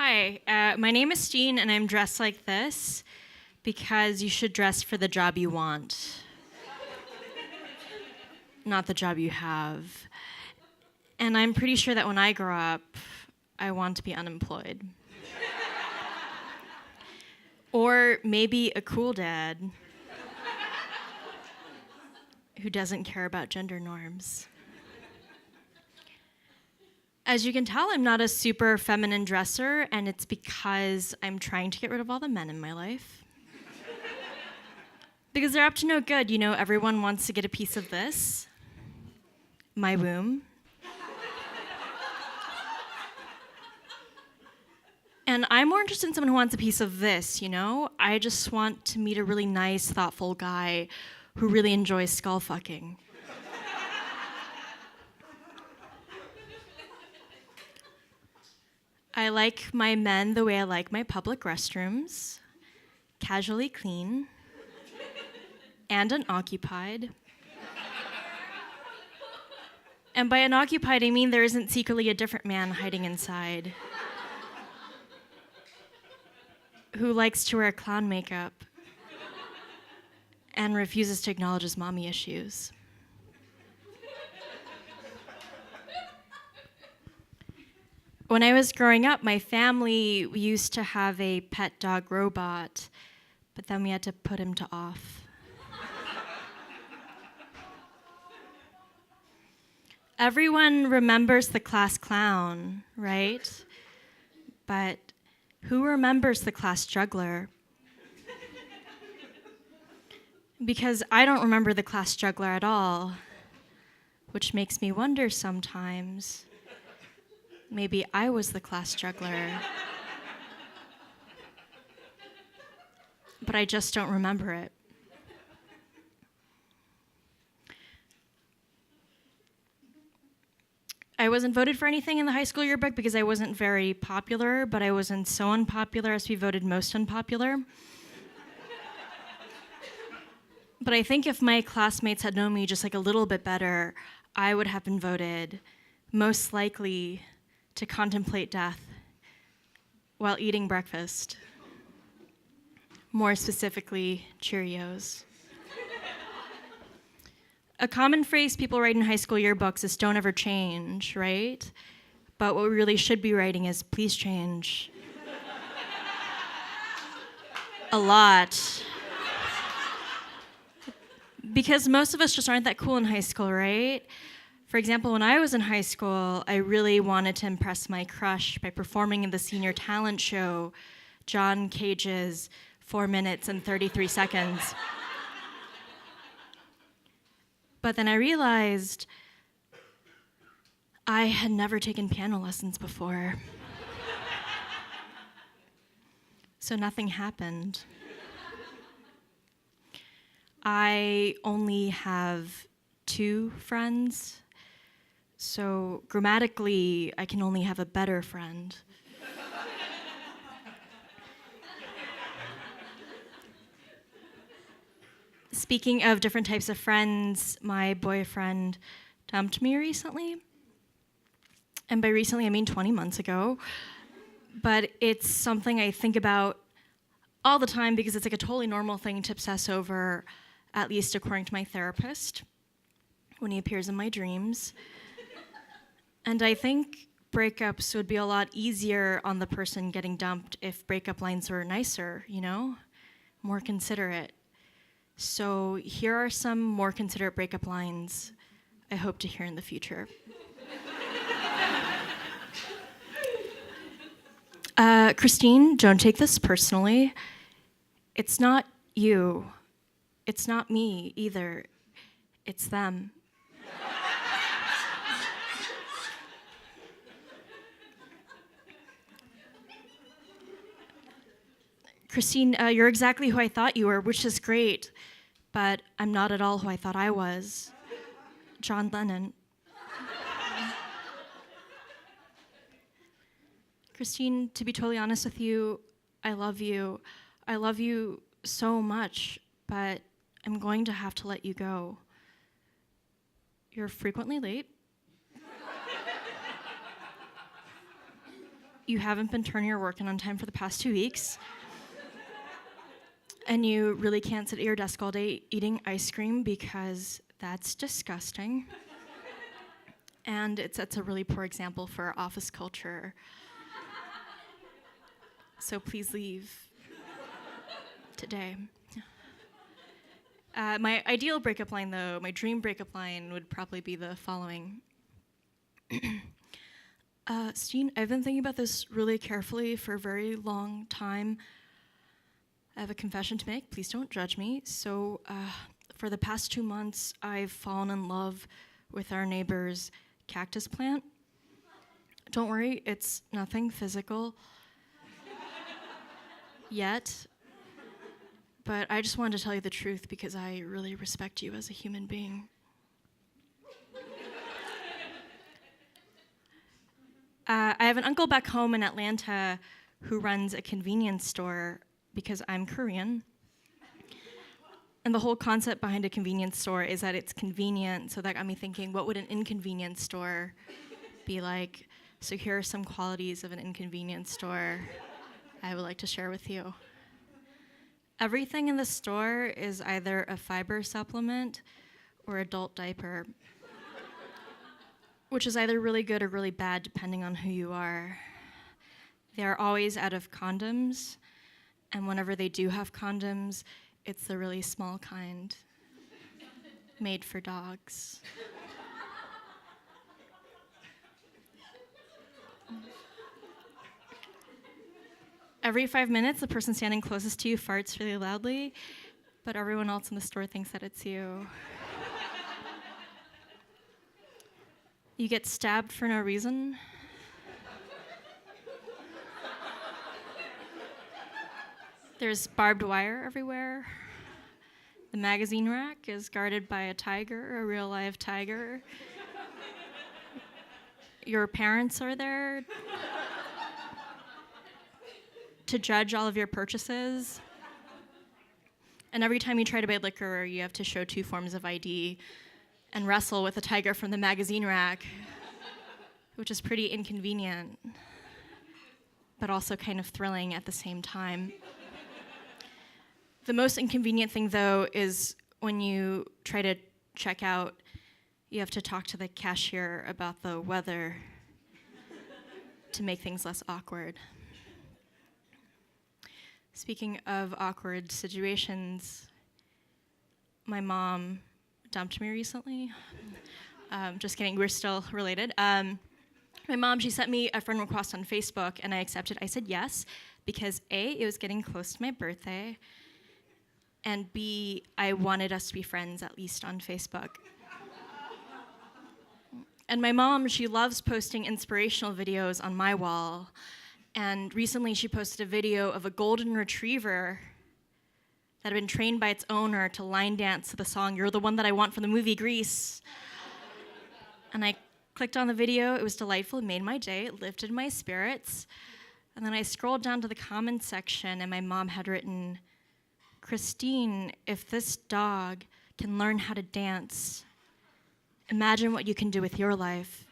Hi, my name is Stine, and I'm dressed like this because you should dress for the job you want, not the job you have. And I'm pretty sure that when I grow up, I want to be unemployed. Or maybe a cool dad who doesn't care about gender norms. As you can tell, I'm not a super feminine dresser, and it's because I'm trying to get rid of all the men in my life. Because they're up to no good, everyone wants to get a piece of this, my womb. And I'm more interested in someone who wants a piece of this, I just want to meet a really nice, thoughtful guy who really enjoys skull fucking. I like my men the way I like my public restrooms, casually clean, and unoccupied. And by unoccupied, I mean there isn't secretly a different man hiding inside who likes to wear clown makeup and refuses to acknowledge his mommy issues. When I was growing up, my family used to have a pet dog robot, but then we had to put him to off. Everyone remembers the class clown, right? But who remembers the class juggler? Because I don't remember the class juggler at all, which makes me wonder sometimes. Maybe I was the class juggler. But I just don't remember it. I wasn't voted for anything in the high school yearbook because I wasn't very popular, but I wasn't so unpopular as to be voted most unpopular. But I think if my classmates had known me just like a little bit better, I would have been voted most likely to contemplate death while eating breakfast. More specifically, Cheerios. A common phrase people write in high school yearbooks is "don't ever change," right? But what we really should be writing is "please change." A lot. Because most of us just aren't that cool in high school, right? For example, when I was in high school, I really wanted to impress my crush by performing in the senior talent show, John Cage's 4 minutes and 33 seconds. But then I realized I had never taken piano lessons before. So nothing happened. I only have 2 friends. So grammatically, I can only have a better friend. Speaking of different types of friends, my boyfriend dumped me recently. And by recently, I mean 20 months ago. But it's something I think about all the time because it's like a totally normal thing to obsess over, at least according to my therapist, when he appears in my dreams. And I think breakups would be a lot easier on the person getting dumped if breakup lines were nicer, more considerate. So here are some more considerate breakup lines I hope to hear in the future. Christine, don't take this personally. It's not you. It's not me either. It's them. Christine, you're exactly who I thought you were, which is great, but I'm not at all who I thought I was. John Lennon. Christine, to be totally honest with you, I love you. I love you so much, but I'm going to have to let you go. You're frequently late. you haven't been turning your work in on time for the past 2 weeks, and you really can't sit at your desk all day eating ice cream because that's disgusting. And it sets a really poor example for office culture. So please leave today. My ideal breakup line, though, my dream breakup line would probably be the following. Stine, I've been thinking about this really carefully for a very long time. I have a confession to make. Please don't judge me. So for the past 2 months, I've fallen in love with our neighbor's cactus plant. Don't worry, it's nothing physical yet. But I just wanted to tell you the truth because I really respect you as a human being. I have an uncle back home in Atlanta who runs a convenience store because I'm Korean. And the whole concept behind a convenience store is that it's convenient, so that got me thinking, what would an inconvenience store be like? So here are some qualities of an inconvenience store I would like to share with you. Everything in the store is either a fiber supplement or adult diaper, which is either really good or really bad depending on who you are. They are always out of condoms, and whenever they do have condoms, it's the really small kind, made for dogs. Every 5 minutes, the person standing closest to you farts really loudly, but everyone else in the store thinks that it's you. You get stabbed for no reason. There's barbed wire everywhere. The magazine rack is guarded by a tiger, a real live tiger. Your parents are there to judge all of your purchases. And every time you try to buy liquor, you have to show 2 forms of ID and wrestle with a tiger from the magazine rack, which is pretty inconvenient, but also kind of thrilling at the same time. The most inconvenient thing, though, is when you try to check out, you have to talk to the cashier about the weather to make things less awkward. Speaking of awkward situations, my mom dumped me recently. Just kidding, we're still related. My mom, she sent me a friend request on Facebook, and I accepted. I said yes, because A, it was getting close to my birthday, and B, I wanted us to be friends, at least on Facebook. And my mom, she loves posting inspirational videos on my wall. And recently she posted a video of a golden retriever that had been trained by its owner to line dance to the song, "You're the One That I Want" from the movie Grease. And I clicked on the video. It was delightful. It made my day. It lifted my spirits. And then I scrolled down to the comments section, and my mom had written, "Christine, if this dog can learn how to dance, imagine what you can do with your life."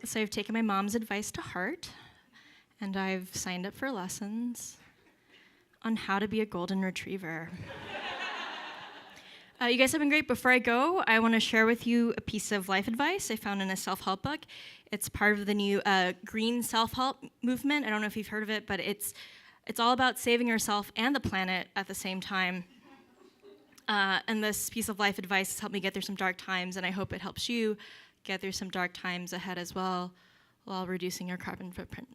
So I've taken my mom's advice to heart, and I've signed up for lessons on how to be a golden retriever. You guys have been great. Before I go, I want to share with you a piece of life advice I found in a self-help book. It's part of the new green self-help movement. I don't know if you've heard of it, but it's all about saving yourself and the planet at the same time. And this piece of life advice has helped me get through some dark times, and I hope it helps you get through some dark times ahead as well, while reducing your carbon footprint.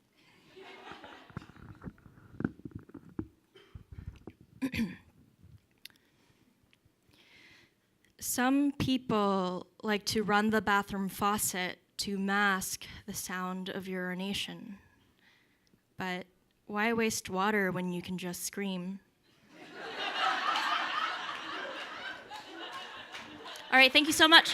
Some people like to run the bathroom faucet to mask the sound of urination. But why waste water when you can just scream? All right, thank you so much.